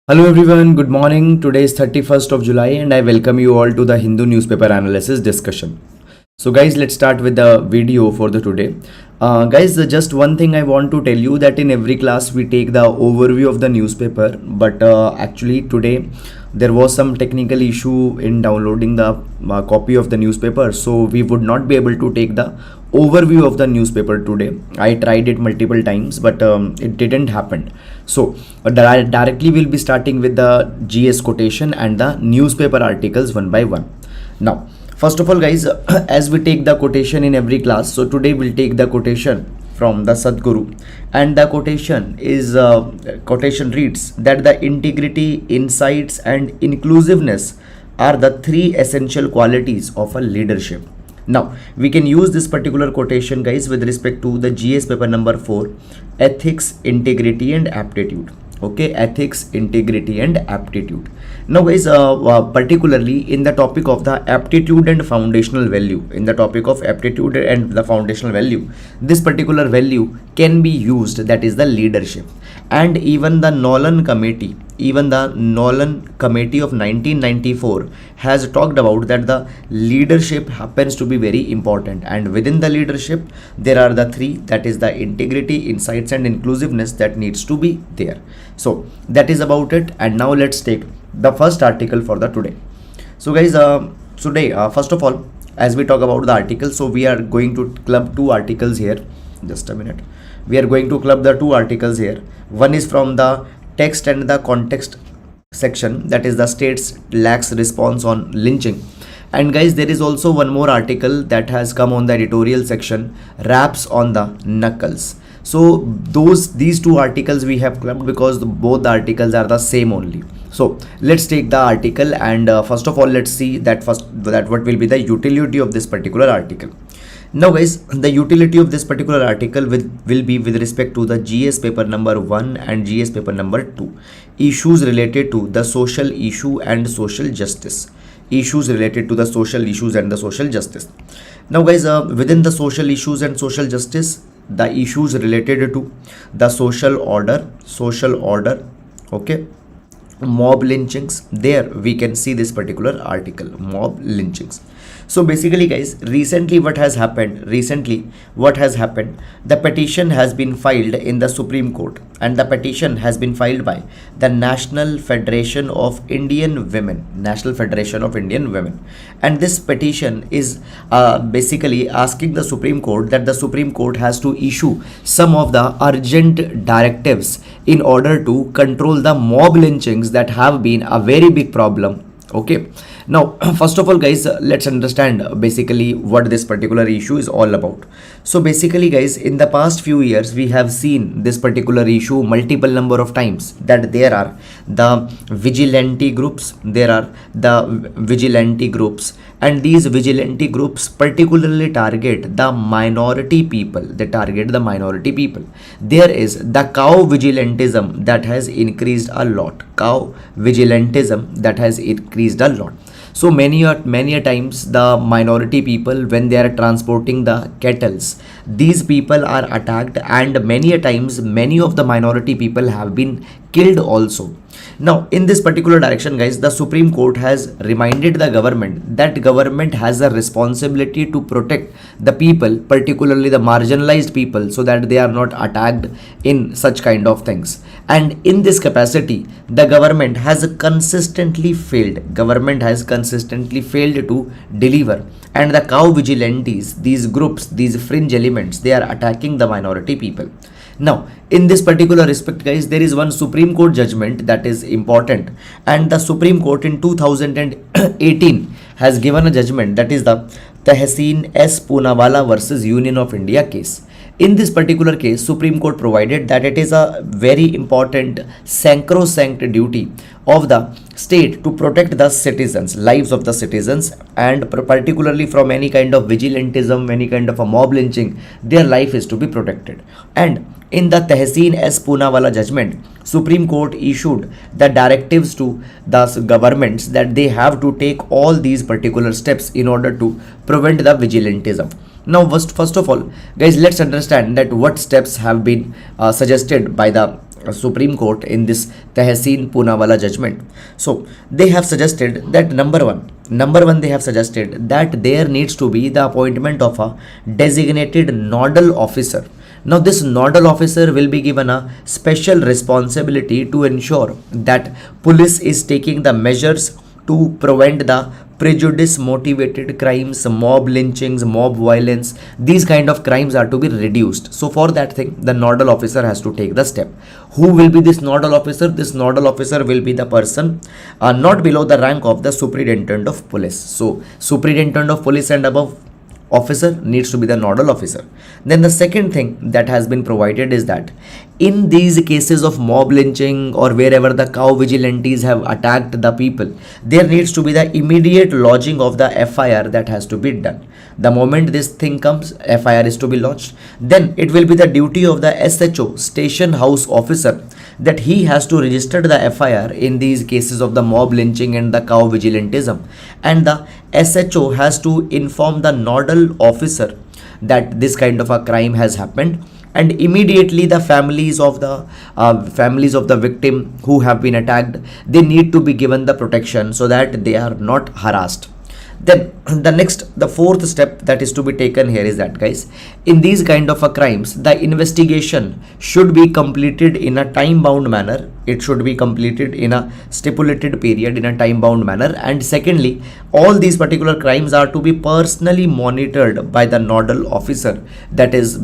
Hello everyone, good morning. Today is 31st of July and I welcome you all to the Hindu newspaper analysis discussion. So guys, let's start with the video for the today. Guys, just one thing I want to tell you that in every class we take the overview of the newspaper, but actually today there was some technical issue in downloading the copy of the newspaper, so we would not be able to take the overview of the newspaper today. I tried it multiple times, but it didn't happen. So directly we'll be starting with the GS quotation and the newspaper articles one by one. Now first of all guys, as we take the quotation in every class, so today we'll take the quotation from the Sadhguru, and the quotation is quotation reads that the integrity, insights and inclusiveness are the three essential qualities of a leadership. Now we can use this particular quotation guys with respect to the GS paper number 4, ethics, integrity and aptitude. Okay, ethics, integrity and aptitude. Now guys, particularly in the topic of the aptitude and foundational value, this particular value can be used, that is the leadership. And even the Nolan committee of 1994 has talked about that the leadership happens to be very important, and within the leadership there are the three, that is the integrity, insights and inclusiveness, that needs to be there. So that is about it. And now let's take the first article for the today. So guys, today first of all, as we talk about the article, so we are going to club two articles here. Just a minute. We are going to club the two articles here. One is from the text and the context section, that is the state's lax response on lynching. And guys, there is also one more article that has come on the editorial section, raps on the knuckles. So these two articles we have clubbed because both the articles are the same only. So let's take the article, and first of all let's see that what will be the utility of this particular article. Now guys, the utility of this particular article will be with respect to the GS paper number 1 and GS paper number 2, issues related to the social issue and social justice. Now guys, within the social issues and social justice, the issues related to the social order, okay, mob lynchings, there we can see this particular article, mob lynchings. So basically guys, recently what has happened, the petition has been filed in the Supreme Court, and the petition has been filed by the National Federation of Indian Women, and this petition is basically asking the Supreme Court that the Supreme Court has to issue some of the urgent directives in order to control the mob lynchings that have been a very big problem. Okay, now first of all guys, let's understand basically what this particular issue is all about. So basically guys, in the past few years we have seen this particular issue multiple number of times, that there are the vigilante groups, and these vigilante groups particularly target the minority people. There is the cow vigilantism that has increased a lot. So many a times the minority people, when they are transporting the kettles, these people are attacked, and many a times many of the minority people have been killed also. Now in this particular direction guys, the Supreme Court has reminded the government that government has a responsibility to protect the people, particularly the marginalized people, so that they are not attacked in such kind of things. And in this capacity, the government has consistently failed to deliver, and the cow vigilantes, these groups, these fringe elements, they are attacking the minority people. Now in this particular respect guys, there is one Supreme Court judgment that is important, and the Supreme Court in 2018 has given a judgment, that is the Tehseen S. Poonawalla versus Union of India case. In this particular case, Supreme Court provided that it is a very important sacrosanct duty of the state to protect the citizens, lives of the citizens, and particularly from any kind of vigilantism, any kind of a mob lynching, their life is to be protected. And in the Tehseen S. Poonawalla judgment, Supreme Court issued the directives to the governments that they have to take all these particular steps in order to prevent the vigilantism. Now first of all guys, let's understand that what steps have been suggested by the Supreme Court in this Tehseen Poonawala judgment. So they have suggested that number one they have suggested that there needs to be the appointment of a designated nodal officer. Now this nodal officer will be given a special responsibility to ensure that police is taking the measures to prevent the prejudice motivated crimes, mob lynchings, mob violence. These kind of crimes are to be reduced. So for that thing, the nodal officer has to take the step. Who will be this nodal officer? This nodal officer will be the person not below the rank of the superintendent of police. So superintendent of police and above officer needs to be the nodal officer. Then the second thing that has been provided is that in these cases of mob lynching or wherever the cow vigilantes have attacked the people, there needs to be the immediate lodging of the FIR that has to be done. The moment this thing comes, FIR is to be lodged. Then it will be the duty of the SHO, station house officer, that he has to register the FIR in these cases of the mob lynching and the cow vigilantism, and the SHO has to inform the nodal officer that this kind of a crime has happened, and immediately the families of the victim who have been attacked, they need to be given the protection so that they are not harassed. Then the fourth step that is to be taken here is that, guys, in these kind of a crimes, the investigation should be completed in a time bound manner. It should be completed in a stipulated period in a time bound manner. And secondly, all these particular crimes are to be personally monitored by the nodal officer that is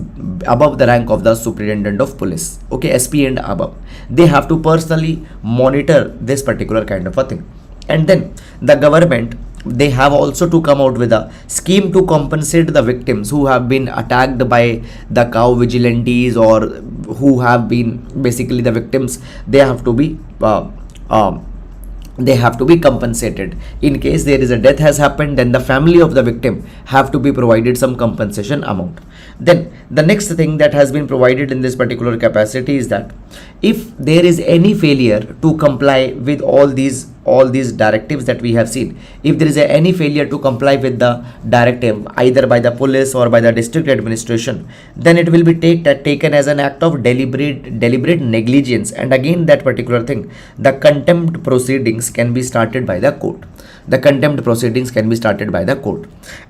above the rank of the superintendent of police. Okay, SP and above. They have to personally monitor this particular kind of a thing. And then the government, they have also to come out with a scheme to compensate the victims who have been attacked by the cow vigilantes, or who have been basically the victims. They have to be compensated. In case there is a death has happened, then the family of the victim have to be provided some compensation amount. Then the next thing that has been provided in this particular capacity is that if there is any failure to comply with all these directives that we have seen, if there is any failure to comply with the directive either by the police or by the district administration, then it will be taken as an act of deliberate negligence, and again that particular thing, the contempt proceedings can be started by the court.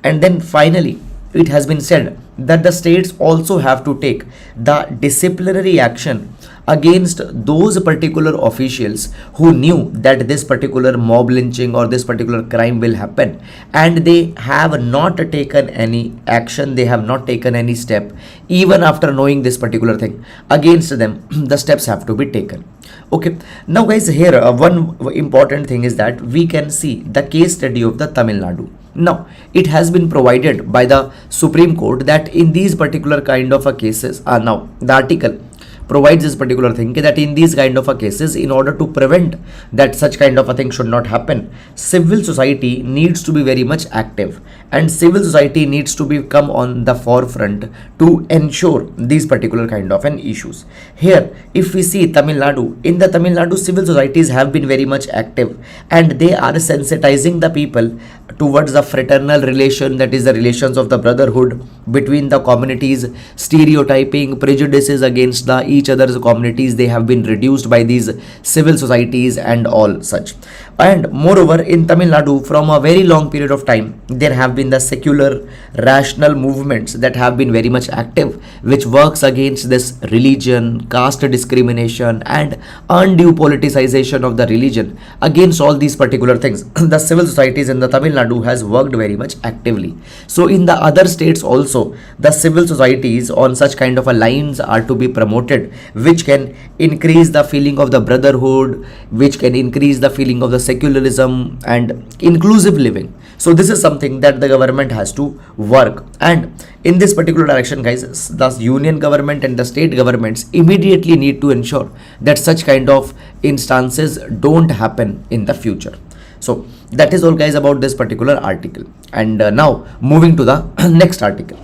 And then finally, it has been said that the states also have to take the disciplinary action against those particular officials who knew that this particular mob lynching or this particular crime will happen, and they have not taken any action, they have not taken any step. Even after knowing this particular thing, against them the steps have to be taken. Okay, now guys, here one important thing is that we can see the case study of the Tamil Nadu. Now, it has been provided by the Supreme Court that in these particular kind of a cases, now the article provides this particular thing that in these kind of a cases, in order to prevent that such kind of a thing should not happen, civil society needs to be very much active, and civil society needs to become on the forefront to ensure these particular kind of an issues. Here, if we see Tamil Nadu, in the Tamil Nadu, civil societies have been very much active, and they are sensitizing the people towards the fraternal relation, that is the relations of the brotherhood between the communities, stereotyping, prejudices against the each other's communities, they have been reduced by these civil societies and all such. And moreover, in Tamil Nadu, from a very long period of time, there have been the secular rational movements that have been very much active, which works against this religion, caste discrimination and undue politicization of the religion. Against all these particular things, the civil societies in the Tamil Nadu has worked very much actively. So in the other states also, the civil societies on such kind of a lines are to be promoted, which can increase the feeling of the brotherhood, which can increase the feeling of the secularism and inclusive living. So this is something that the government has to work, and in this particular direction, guys, the union government and the state governments immediately need to ensure that such kind of instances don't happen in the future. So that is all, guys, about this particular article. And now moving to the next article.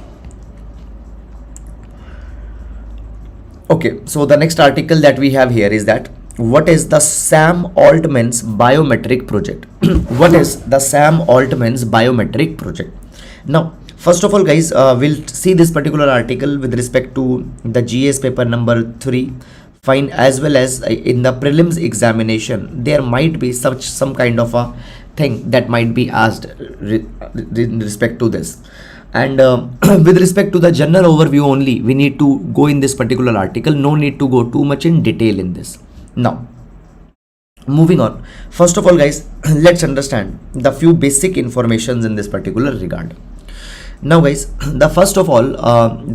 Okay, so the next article that we have here is that what is the Sam Altman's biometric project? What is the Sam Altman's biometric project? Now, first of all, guys, we'll see this particular article with respect to the GS paper number 3 fine, as well as in the prelims examination there might be some kind of a thing that might be asked in respect to this. And with respect to the general overview only, we need to go in this particular article, no need to go too much in detail in this. Now moving on, first of all guys, let's understand the few basic informations in this particular regard. Now guys, the first of all,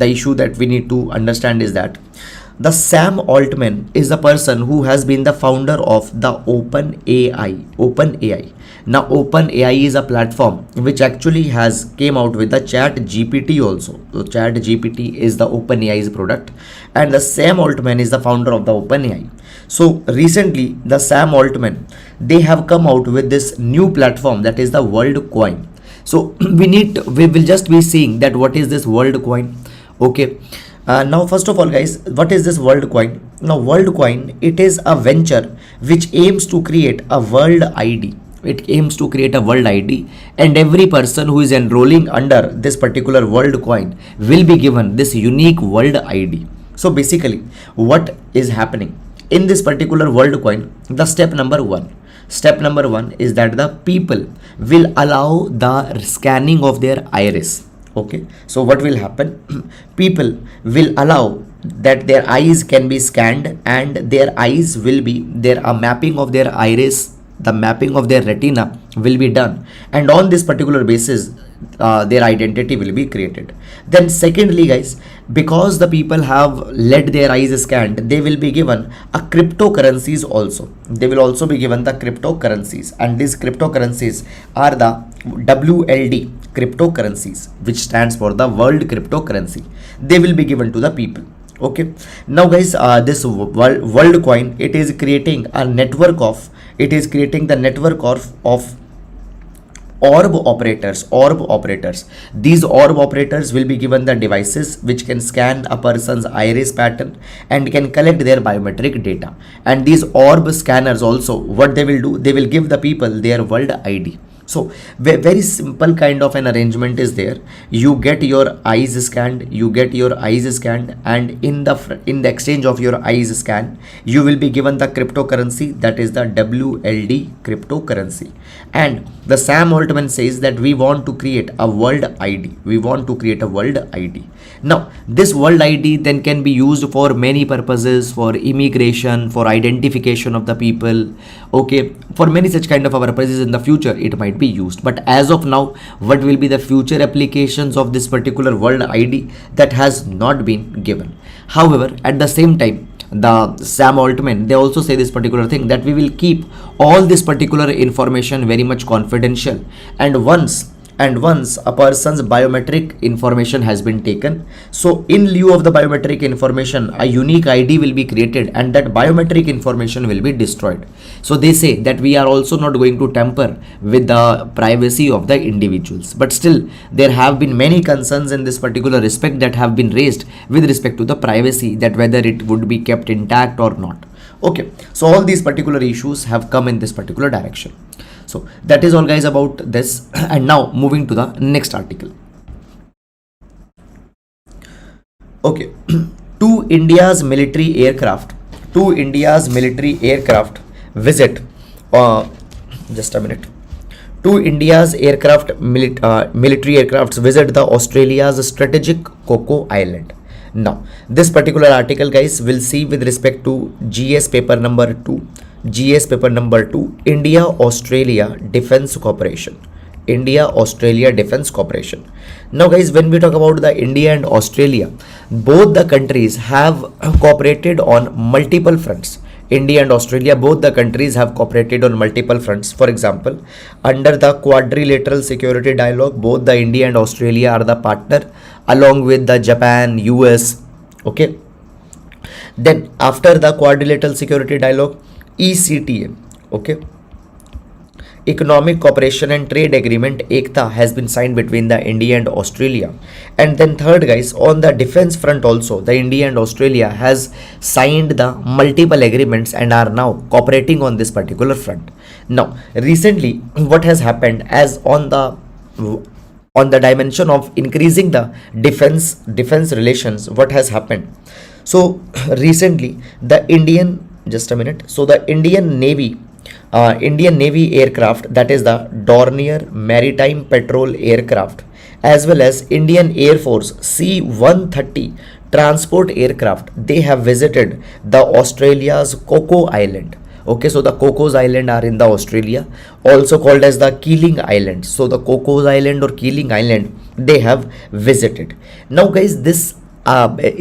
the issue that we need to understand is that the Sam Altman is the person who has been the founder of the OpenAI. Now OpenAI is a platform which actually has came out with the Chat GPT also. So Chat GPT is the OpenAI's product, and the Sam Altman is the founder of the OpenAI. So recently the Sam Altman, they have come out with this new platform, that is the World Coin. So we will just be seeing that what is this World Coin. Okay. Now first of all guys, what is this World Coin? Now World Coin, it is a venture which aims to create a world ID. It aims to create a world ID, and every person who is enrolling under this particular World Coin will be given this unique world ID. So basically what is happening in this particular World Coin, the step number one is that the people will allow the scanning of their iris. Okay, so what will happen? People will allow that their eyes can be scanned, and their eyes will be there, a mapping of their iris, the mapping of their retina will be done, and on this particular basis their identity will be created. Then secondly guys, because the people have let their eyes scanned, they will be given a cryptocurrencies also. They will also be given the cryptocurrencies, and these cryptocurrencies are the WLD cryptocurrencies, which stands for the world cryptocurrency. They will be given to the people. Okay, now guys, this world coin, it is creating a network of, orb operators. These orb operators will be given the devices which can scan a person's iris pattern and can collect their biometric data. And these orb scanners also, what they will do, they will give the people their world ID. So very simple kind of an arrangement is there. You get your eyes scanned, and in the exchange of your eyes scan, you will be given the cryptocurrency, that is the WLD cryptocurrency. And the Sam Altman says that we want to create a world ID. Now this world ID then can be used for many purposes, for immigration, for identification of the people. Okay, for many such kind of purposes in the future it might be used. But as of now, what will be the future applications of this particular world ID, that has not been given. However, at the same time, the Sam Altman, they also say this particular thing, that we will keep all this particular information very much confidential, and once a person's biometric information has been taken, so in lieu of the biometric information, a unique ID will be created, and that biometric information will be destroyed. So they say that we are also not going to tamper with the privacy of the individuals. But still, there have been many concerns in this particular respect that have been raised with respect to the privacy, that whether it would be kept intact or not. Okay, so all these particular issues have come in this particular direction. So that is all guys about this. And now moving to the next article. Okay, two India's military aircraft visit, just a minute. Two India's military aircrafts visit the Australia's strategic Coco Island. Now this particular article guys will see with respect to GS paper number 2, India Australia Defence Cooperation. Now guys, when we talk about the India and Australia, both the countries have cooperated on multiple fronts. India and Australia, both the countries have cooperated on multiple fronts. For example, under the quadrilateral security dialogue, both the India and Australia are the partner, along with the Japan, US. Okay, then after the quadrilateral security dialogue, ECTA, okay, Economic Cooperation and Trade Agreement, ECTA, has been signed between the India and Australia. And then third guys, on the defense front also, the India and Australia has signed the multiple agreements and are now cooperating on this particular front. Now recently what has happened, as on the dimension of increasing the defense relations, what has happened? So recently the Indian, just a minute, so the Indian Navy aircraft, that is the Dornier Maritime Patrol aircraft, as well as Indian Air Force C-130 transport aircraft, they have visited the Australia's Coco Island. Okay, so the Cocos Island are in the Australia, also called as the Keeling Islands. So the Cocos Island or Keeling Island, they have visited. Now guys, this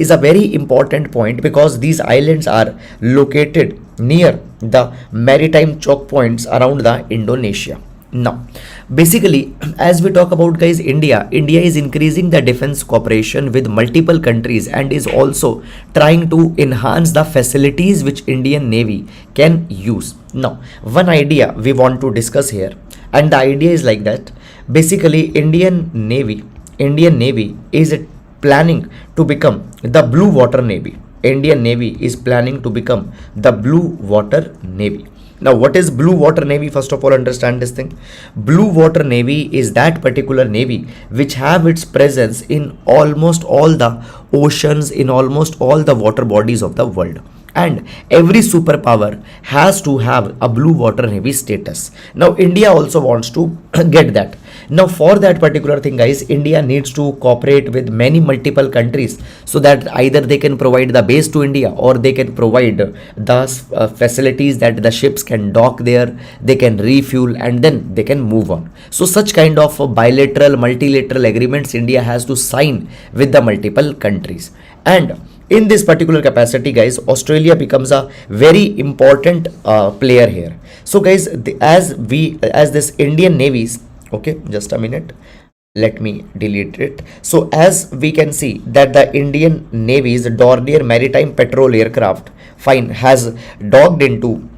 is a very important point because these islands are located near the maritime choke points around the Indonesia. Now basically, as we talk about guys, India is increasing the defense cooperation with multiple countries and is also trying to enhance the facilities which Indian Navy can use. Now one idea we want to discuss here, and the idea is like that basically Indian Navy is planning to become the blue water navy. Indian Navy is planning to become the blue water navy. Now what is blue water navy? First of all, understand this thing. Blue water navy is that particular navy which have its presence in almost all the oceans, in almost all the water bodies of the world, and every superpower has to have a blue water navy status. Now India also wants to get that. Now for that particular thing guys, India needs to cooperate with many multiple countries so that either they can provide the base to India or they can provide the facilities that the ships can dock there, they can refuel, and then they can move on. So such kind of bilateral, multilateral agreements India has to sign with the multiple countries. And in this particular capacity guys, Australia becomes a very important player here. So guys, as this Indian navies, okay, just a minute, let me delete it. So as we can see that the Indian Navy's Dornier Maritime Patrol aircraft, fine, has docked into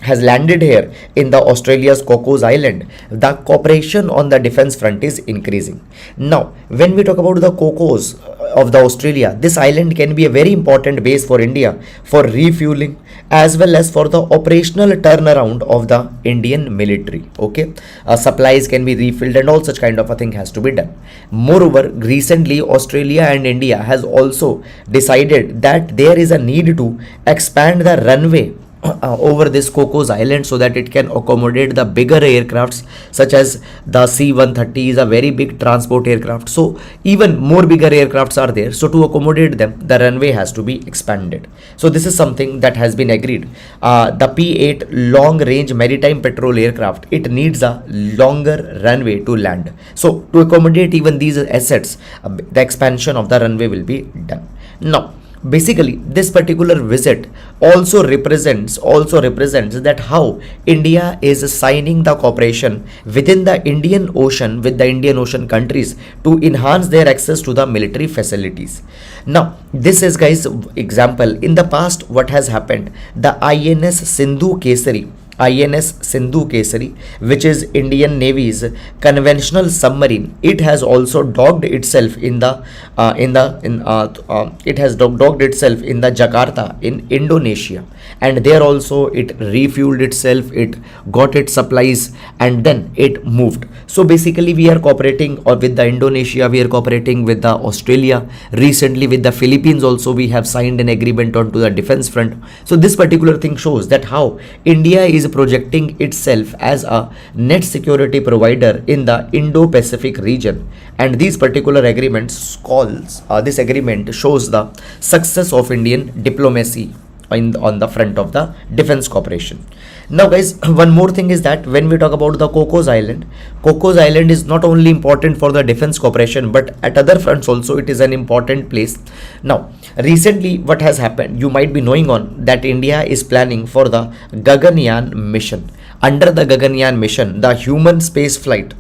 has landed here in the Australia's Cocos Island, the cooperation on the defense front is increasing. Now, when we talk about the Cocos of the Australia, this island can be a very important base for India for refueling as well as for the operational turnaround of the Indian military. Okay, supplies can be refilled and all such kind of a thing has to be done. Moreover, recently Australia and India has also decided that there is a need to expand the runway over this Cocos Island so that it can accommodate the bigger aircrafts such as the C-130 is a very big transport aircraft. So even more bigger aircrafts are there. So to accommodate them, the runway has to be expanded. So this is something that has been agreed. The P-8 long range maritime patrol aircraft, it needs a longer runway to land. So to accommodate even these assets, the expansion of the runway will be done. Now, basically this particular visit also represents that how India is signing the cooperation within the Indian Ocean with the Indian Ocean countries to enhance their access to the military facilities. Now this is guys example. In the past, what has happened, the INS Sindhu Kesari, which is Indian Navy's conventional submarine, it has also docked itself in the Jakarta in Indonesia, and there also it refueled itself, it got its supplies, and then it moved. So basically we are cooperating with the Indonesia, we are cooperating with the Australia, recently with the Philippines also we have signed an agreement onto the defense front. So this particular thing shows that how India is projecting itself as a net security provider in the Indo-Pacific region, and these particular agreements this agreement shows the success of Indian diplomacy on the front of the defense cooperation. Now guys, one more thing is that when we talk about the Cocos Island is not only important for the defense cooperation, but at other fronts also it is an important place. Now recently what has happened, you might be knowing on that India is planning for the Gaganyaan mission. Under the Gaganyaan mission, the human space flight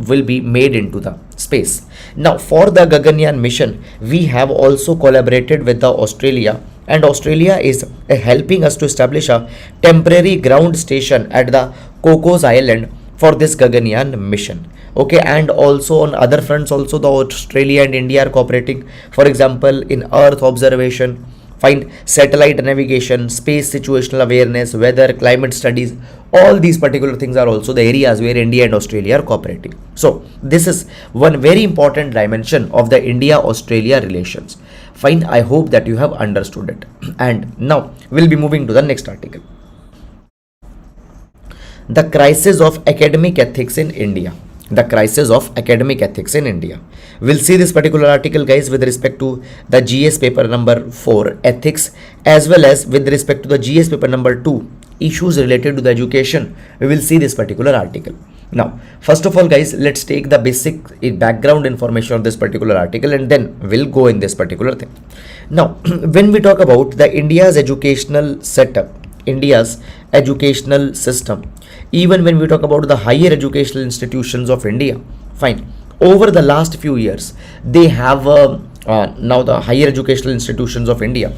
will be made into the space. Now for the Gaganyaan mission, we have also collaborated with the Australia, and Australia is helping us to establish a temporary ground station at the Cocos Island for this Gaganyaan mission. Okay, and also on other fronts also the Australia and India are cooperating, for example in earth observation, find satellite navigation, space situational awareness, weather, climate studies. all these particular things are also the areas where India and Australia are cooperating. So this is one very important dimension of the India-Australia relations. Fine, I hope that you have understood it. And now we'll be moving to the next article. The crisis of academic ethics in India. The crisis of academic ethics in India. We'll see this particular article, guys, with respect to the GS paper number 4, ethics, as well as with respect to the GS paper number 2, issues related to the education. We will see this particular article. Now, first of all, guys, let's take the basic background information of this particular article, and then we'll go in this particular thing. Now, when we talk about the India's educational setup, India's educational system, even when we talk about the higher educational institutions of India, fine, over the last few years, they have now the higher educational institutions of India.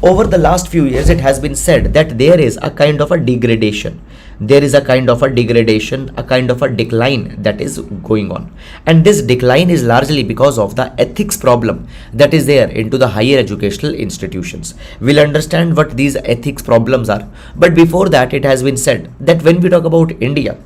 Over the last few years, it has been said that there is a kind of a degradation. There is a kind of a degradation, a kind of a decline that is going on. And this decline is largely because of the ethics problem that is there into the higher educational institutions. We'll understand what these ethics problems are. But before that, it has been said that when we talk about India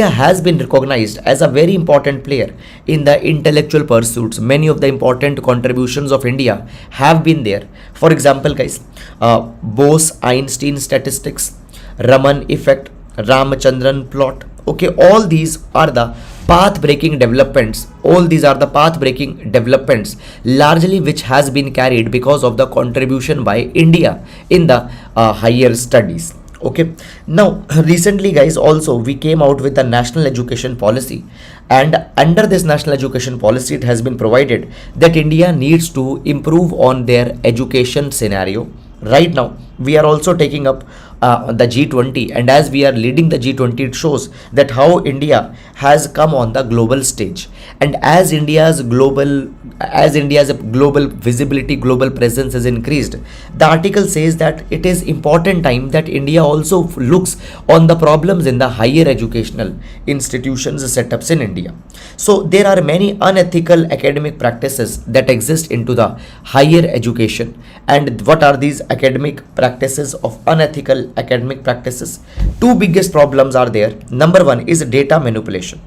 has been recognized as a very important player in the intellectual pursuits. Many of the important contributions of India have been there. For example, guys, Bose-Einstein statistics, Raman effect, Ramachandran plot. Okay, all these are the path-breaking developments. All these are the path-breaking developments, largely which has been carried because of the contribution by India in the higher studies. Okay, now recently, guys, also we came out with the national education policy, and under this national education policy, it has been provided that India needs to improve on their education scenario. Right now, we are also taking up the G20, and as we are leading the G20, it shows that how India has come on the global stage, and as India's global visibility, global presence is increased, the article says that it is important time that India also looks on the problems in the higher educational institutions setups in India. So there are many unethical academic practices that exist into the higher education. And what are these academic practices of unethical academic practices? Two biggest problems are there. Number one is data manipulation.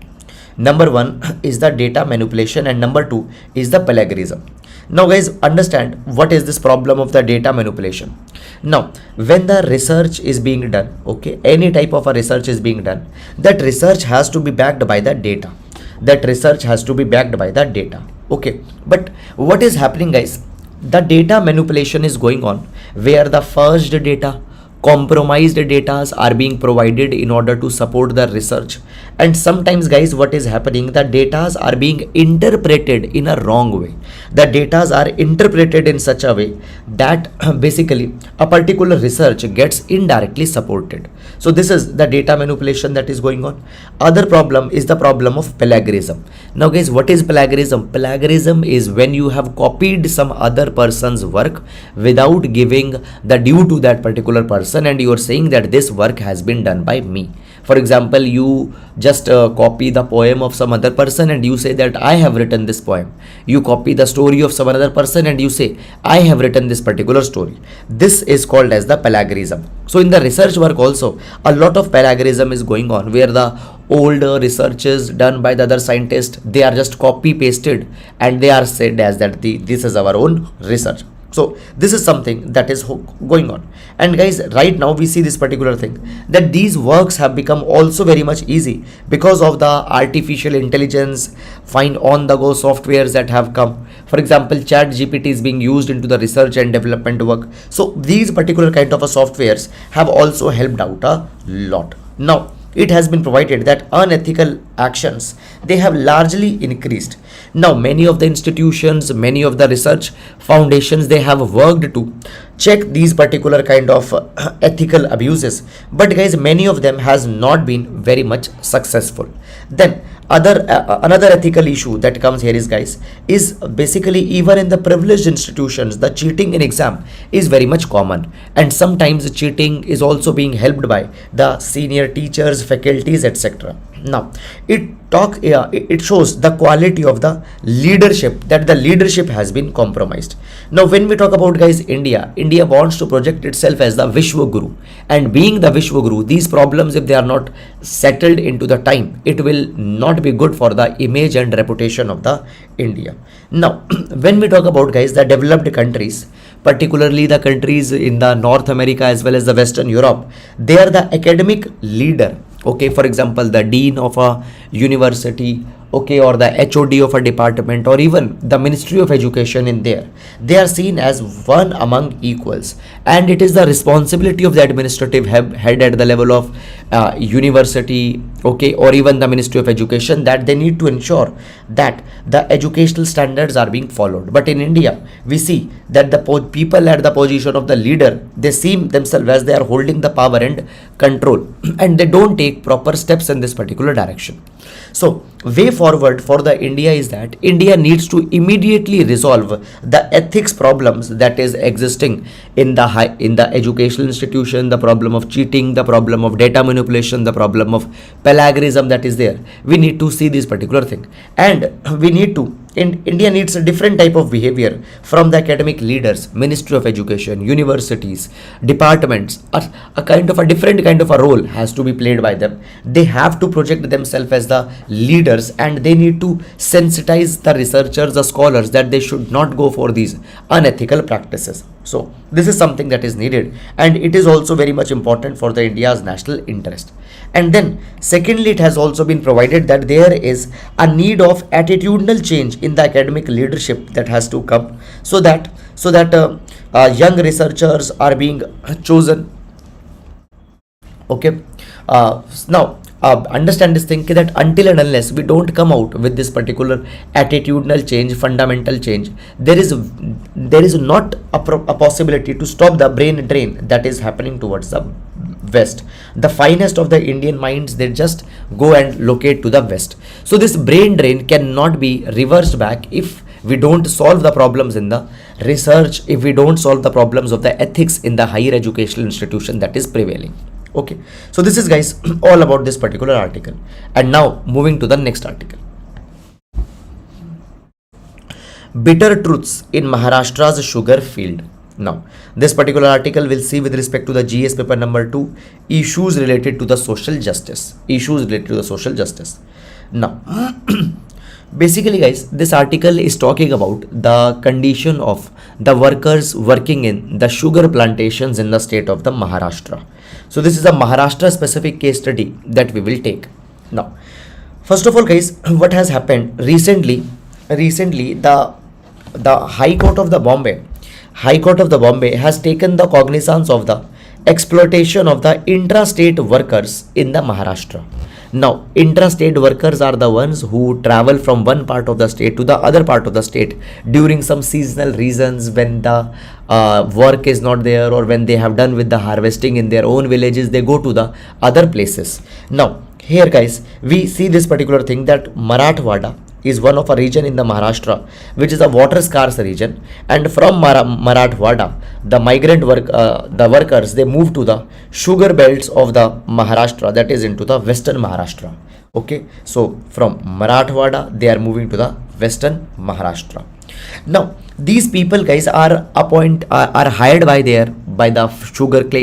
Number one is the data manipulation, and number two is the plagiarism. Now, guys, understand what is this problem of the data manipulation. Now, when the research is being done, okay, any type of a research is being done, that research has to be backed by the data. That research has to be backed by the data. Okay, but what is happening, guys? The data manipulation is going on where the forged data, compromised data are being provided in order to support the research. And sometimes, guys, what is happening, the data are being interpreted in a wrong way. The data are interpreted in such a way that basically a particular research gets indirectly supported. So this is the data manipulation that is going on. Other problem is the problem of plagiarism. Now, guys, what is plagiarism? Plagiarism is when you have copied some other person's work without giving the due to that particular person, and you are saying that this work has been done by me. For example, you just copy the poem of some other person and you say that I have written this poem. You copy the story of some other person and you say I have written this particular story. This is called as the plagiarism. So in the research work also, a lot of plagiarism is going on where the old researches done by the other scientists, they are just copy pasted and they are said as that this is our own research. So this is something that is going on. And guys, right now we see this particular thing that these works have become also very much easy because of the artificial intelligence, find on the go softwares that have come. For example, ChatGPT is being used into the research and development work. So these particular kind of softwares have also helped out a lot. Now, it has been provided that unethical actions, they have largely increased. Now, many of the institutions, many of the research foundations, they have worked to check these particular kind of ethical abuses. But guys, many of them has not been very much successful. Then another ethical issue that comes here is, guys, is basically even in the privileged institutions, the cheating in exam is very much common, and sometimes cheating is also being helped by the senior teachers, faculties, etc. Now, it shows the quality of the leadership, that the leadership has been compromised. Now, when we talk about, guys, India wants to project itself as the Vishwa Guru, and being the Vishwa Guru, these problems, if they are not settled into the time, it will not be good for the image and reputation of the India. Now, when we talk about, guys, the developed countries, particularly the countries in the North America as well as the Western Europe, they are the academic leader. Okay, for example, the dean of a university, okay, or the HOD of a department, or even the Ministry of Education in there, they are seen as one among equals, and it is the responsibility of the administrative head at the level of university, okay, or even the Ministry of Education, that they need to ensure that the educational standards are being followed. But in India, we see that the people at the position of the leader, they seem themselves as they are holding the power and control, and they don't take proper steps in this particular direction. So, way forward for the India is that India needs to immediately resolve the ethics problems that is existing in the educational institution, the problem of cheating, the problem of data manipulation, the problem of plagiarism that is there. We need to see this particular thing, and we need to, India needs a different type of behavior from the academic leaders, Ministry of Education, universities, departments. A kind of a different kind of a role has to be played by them. They have to project themselves as the leaders, and they need to sensitize the researchers, the scholars, that they should not go for these unethical practices. So this is something that is needed, and it is also very much important for the India's national interest. And then secondly, it has also been provided that there is a need of attitudinal change in the academic leadership that has to come, so that young researchers are being chosen. Okay, now understand this thing, that until and unless we don't come out with this particular attitudinal change, fundamental change, there is not a possibility to stop the brain drain that is happening towards the West. The finest of the Indian minds, they just go and locate to the West. So this brain drain cannot be reversed back if we don't solve the problems in the research, if we don't solve the problems of the ethics in the higher educational institution that is prevailing. Okay, so this is, guys, all about this particular article. And now moving to the next article. Bitter truths in Maharashtra's sugar field. Now, this particular article will see with respect to the GS paper number 2, issues related to the social justice. Now, basically, guys, this article is talking about the condition of the workers working in the sugar plantations in the state of the Maharashtra. So this is a Maharashtra specific case study that we will take. Now, first of all, guys, what has happened recently, the High Court of the Bombay has taken the cognizance of the exploitation of the intrastate workers in the Maharashtra. Now, intrastate workers are the ones who travel from one part of the state to the other part of the state during some seasonal reasons, when the work is not there, or when they have done with the harvesting in their own villages, they go to the other places. Now, here, guys, we see this particular thing, that Marathwada is one of a region in the Maharashtra which is a water scarce region, and from Marathwada, the migrant workers, they move to the sugar belts of the Maharashtra, that is into the western Maharashtra. Okay, so from Marathwada they are moving to the western Maharashtra. Now, these people, guys, are hired by the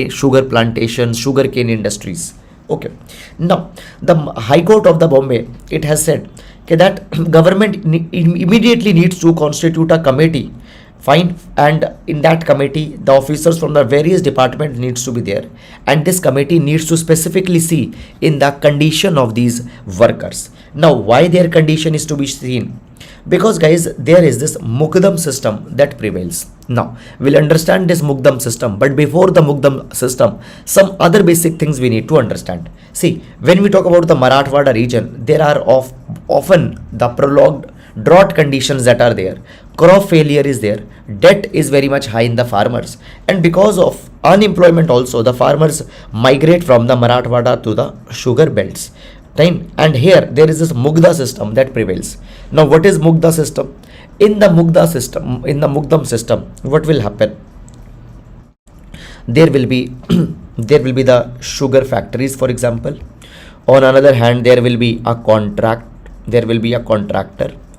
sugar plantations, sugarcane industries. Okay, now the High Court of the Bombay, it has said that government immediately needs to constitute a committee, fine, and in that committee the officers from the various departments needs to be there, and this committee needs to specifically see in the condition of these workers. Now, why their condition is to be seen? Because, guys, there is this Mukdam system that prevails. Now, we'll understand this Mukdam system, but before the Mukdam system, some other basic things we need to understand. See, when we talk about the Marathwada region, there are often the prolonged drought conditions that are there. Crop failure is there. Debt is very much high in the farmers. And because of unemployment also, the farmers migrate from the Marathwada to the sugar belts. Right? And here there is this Mukda system that prevails. Now, what is Mukda system? In the Mukdam system, what will happen? There will be the sugar factories, for example, On another hand, there will be a contractor,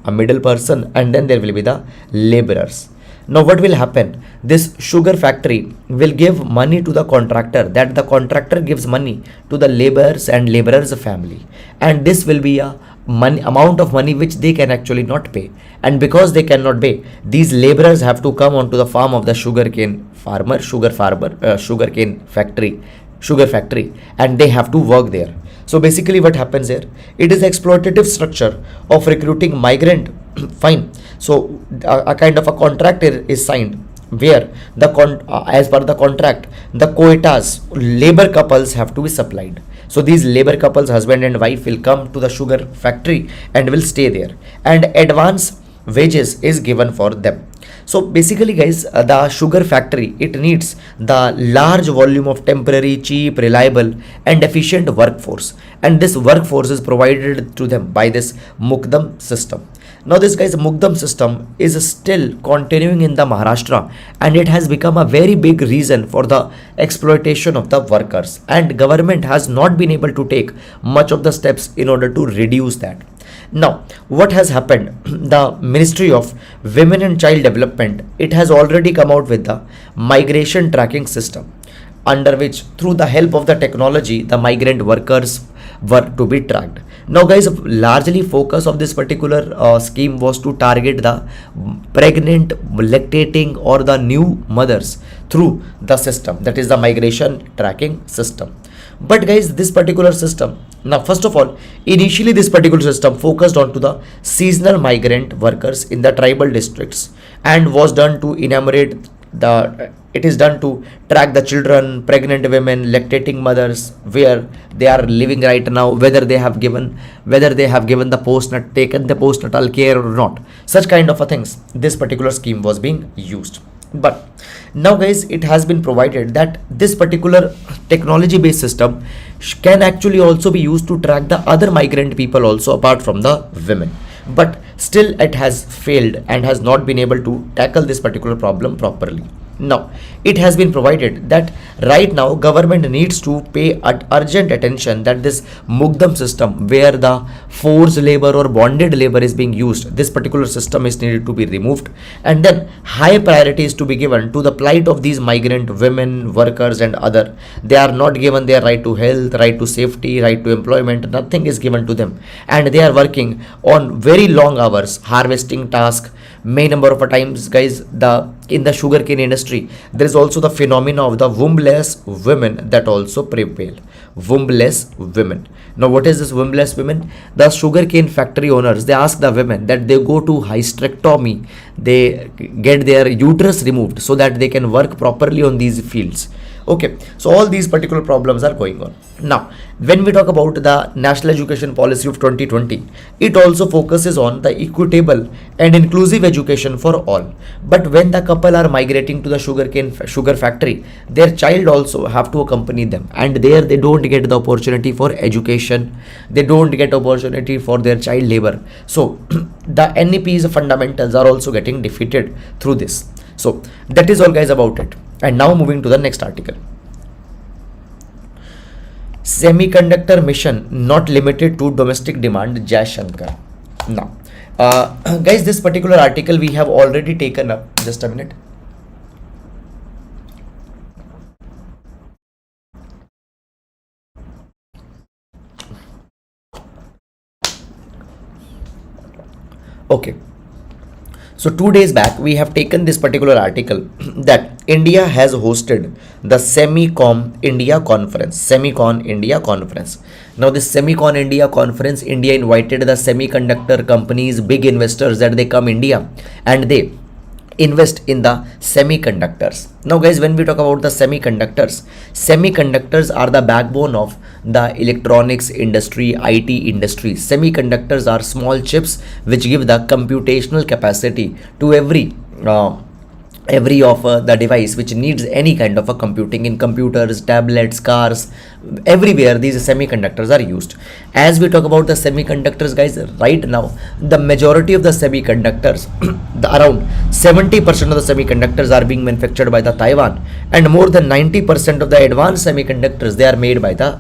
a middle person, and then there will be the laborers. Now what will happen? This sugar factory will give money to the contractor, that the contractor gives money to the laborers and laborers family, and this will be a amount of money which they can actually not pay. And because they cannot pay, these laborers have to come onto the farm of the sugar factory, and they have to work there. So basically what happens here, it is exploitative structure of recruiting migrant. Fine. So a kind of a contract is signed where as per the contract, the quotas labor couples have to be supplied. So these labor couples, husband and wife, will come to the sugar factory and will stay there, and advance wages is given for them. So basically guys, the sugar factory, it needs the large volume of temporary, cheap, reliable and efficient workforce, and this workforce is provided to them by this Mukdam system. Now this guys Mukdam system is still continuing in the Maharashtra, and it has become a very big reason for the exploitation of the workers, and government has not been able to take much of the steps in order to reduce that. Now what has happened, the Ministry of Women and Child Development, it has already come out with the migration tracking system, under which through the help of the technology the migrant workers were to be tracked. Now guys, largely focus of this particular scheme was to target the pregnant, lactating or the new mothers through the system, that is the migration tracking system. But guys, this particular system, now first of all, initially this particular system focused on to the seasonal migrant workers in the tribal districts, and was done to it is done to track the children, pregnant women, lactating mothers, where they are living right now, whether they have given taken the postnatal care or not. Such kind of a things, this particular scheme was being used. But now guys, it has been provided that this particular technology based system can actually also be used to track the other migrant people also, apart from the women. But still it has failed and has not been able to tackle this particular problem properly. Now it has been provided that right now government needs to pay urgent attention that this Mukdam system, where the forced labor or bonded labor is being used, this particular system is needed to be removed, and then high priority is to be given to the plight of these migrant women workers and other. They are not given their right to health, right to safety, right to employment. Nothing is given to them, and they are working on very long hours, harvesting task. Many number of times guys, in the sugarcane industry, there is also the phenomena of the wombless women that also prevail. Wombless women. Now what is this wombless women? The sugarcane factory owners, they ask the women that they go to hysterectomy, they get their uterus removed so that they can work properly on these fields. Okay, so all these particular problems are going on. Now when we talk about the national education policy of 2020, it also focuses on the equitable and inclusive education for all. But when the couple are migrating to the sugar factory, their child also have to accompany them, and there they don't get the opportunity for education, they don't get opportunity for their child labor. So the NEP's fundamentals are also getting defeated through this. So that is all guys about it. And now moving to the next article. Semiconductor mission not limited to domestic demand, Jai Shankar. Now guys, this particular article we have already taken up. Just a minute. Okay, so 2 days back we have taken this particular article that India has hosted the Semicon India conference. Now this Semicon India conference, India invited the semiconductor companies, big investors, that they come India and they invest in the semiconductors. Now guys, when we talk about the semiconductors are the backbone of the electronics industry, IT industry. Semiconductors are small chips which give the computational capacity to every of the device which needs any kind of a computing. In computers, tablets, cars, everywhere these semiconductors are used. As we talk about the semiconductors guys, right now the majority of the semiconductors around 70% of the semiconductors are being manufactured by the Taiwan, and more than 90% of the advanced semiconductors, they are made by the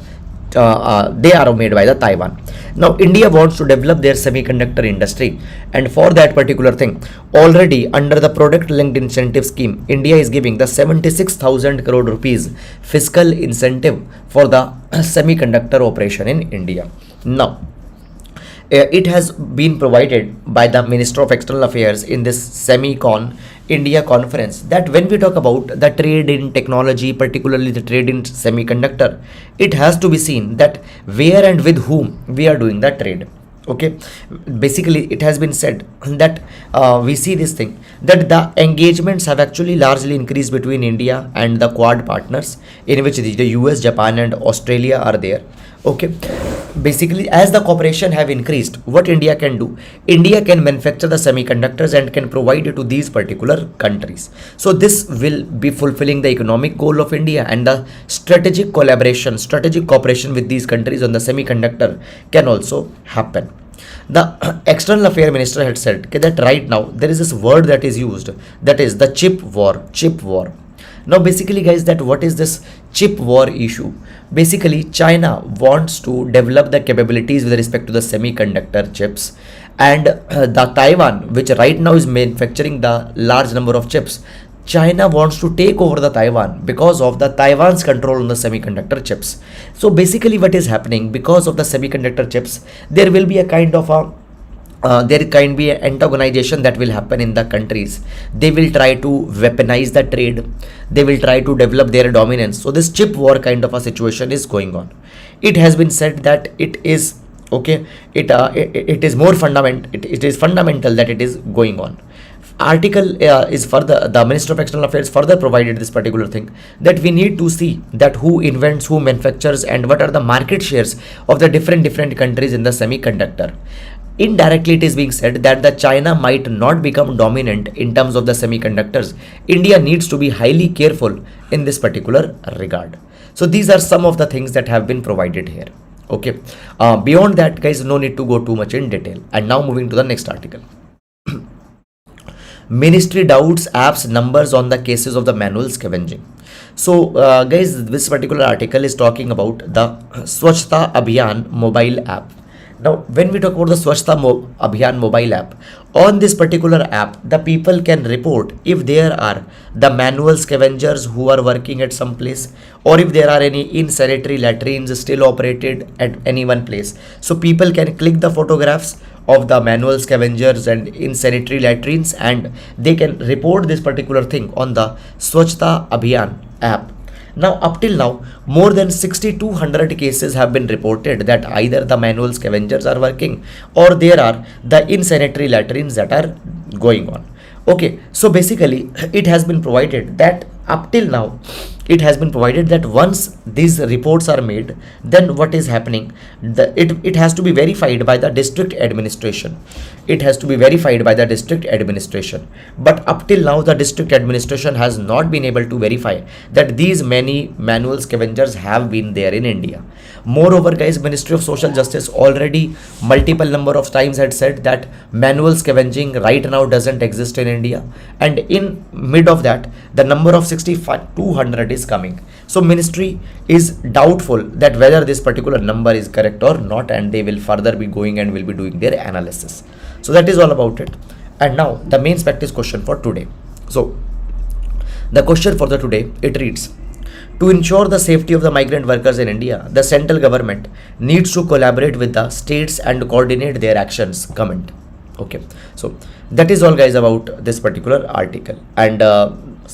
they are made by the Taiwan. Now India wants to develop their semiconductor industry, and for that particular thing, already under the product linked incentive scheme, India is giving the 76,000 crore rupees fiscal incentive for the semiconductor operation in India. Now it has been provided by the Minister of External Affairs in this Semicon India conference, that when we talk about the trade in technology, particularly the trade in semiconductor, it has to be seen that where and with whom we are doing the trade. Okay, basically it has been said that we see this thing, that the engagements have actually largely increased between India and the Quad partners, in which the US, Japan and Australia are there. Okay, basically as the cooperation have increased, what India can do, India can manufacture the semiconductors and can provide it to these particular countries. So this will be fulfilling the economic goal of India, and the strategic collaboration, strategic cooperation with these countries on the semiconductor can also happen. The external affairs minister had said that right now there is this word that is used, that is the chip war. Now basically guys, that what is this chip war issue? Basically China wants to develop the capabilities with respect to the semiconductor chips, and the Taiwan, which right now is manufacturing the large number of chips, China wants to take over the Taiwan because of the Taiwan's control on the semiconductor chips. So basically what is happening, because of the semiconductor chips, there will be a kind of a there can be an antagonization that will happen in the countries. They will try to weaponize the trade, they will try to develop their dominance. So this chip war kind of a situation is going on. It has been said that it is okay, it is more fundamental, it is fundamental that it is going on. Article is further, the Minister of External Affairs further provided this particular thing, that we need to see that who invents, who manufactures, and what are the market shares of the different countries in the semiconductor. Indirectly it is being said that the China might not become dominant in terms of the semiconductors. India needs to be highly careful in this particular regard. So these are some of the things that have been provided here. Okay, beyond that guys, no need to go too much in detail. And now moving to the next article. Ministry doubts apps numbers on the cases of the manual scavenging. So guys, this particular article is talking about the Swachhta Abhiyan mobile app. Now, when we talk about the Swachhta Abhiyan mobile app, on this particular app, the people can report if there are the manual scavengers who are working at some place, or if there are any in-sanitary latrines still operated at any one place. So people can click the photographs of the manual scavengers and in-sanitary latrines, and they can report this particular thing on the Swachhta Abhiyan app. Now, up till now, more than 6,200 cases have been reported that either the manual scavengers are working, or there are the in-sanitary latrines that are going on. Okay, so basically it has been provided that up till now, it has been provided that once these reports are made, then what is happening, it has to be verified by the district administration. It has to be verified by the district administration. But up till now, the district administration has not been able to verify that these many manual scavengers have been there in India. Moreover guys, Ministry of Social Justice already multiple number of times had said that manual scavenging right now doesn't exist in India, and in mid of that, the number of 6,200 is coming. So ministry is doubtful that whether this particular number is correct or not, and they will further be going and will be doing their analysis. So that is all about it. And now the main practice question for today. So the question for the today, it reads: to ensure the safety of the migrant workers in India, the central government needs to collaborate with the states and coordinate their actions. Comment. Okay, so that is all guys about this particular article, and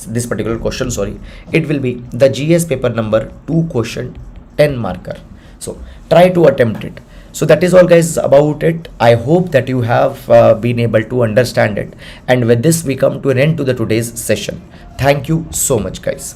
this particular question, sorry, it will be the GS paper number 2 question 10 marker. So try to attempt it. So that is all guys about it. I hope that you have been able to understand it, and with this we come to an end to the today's session. Thank you so much guys.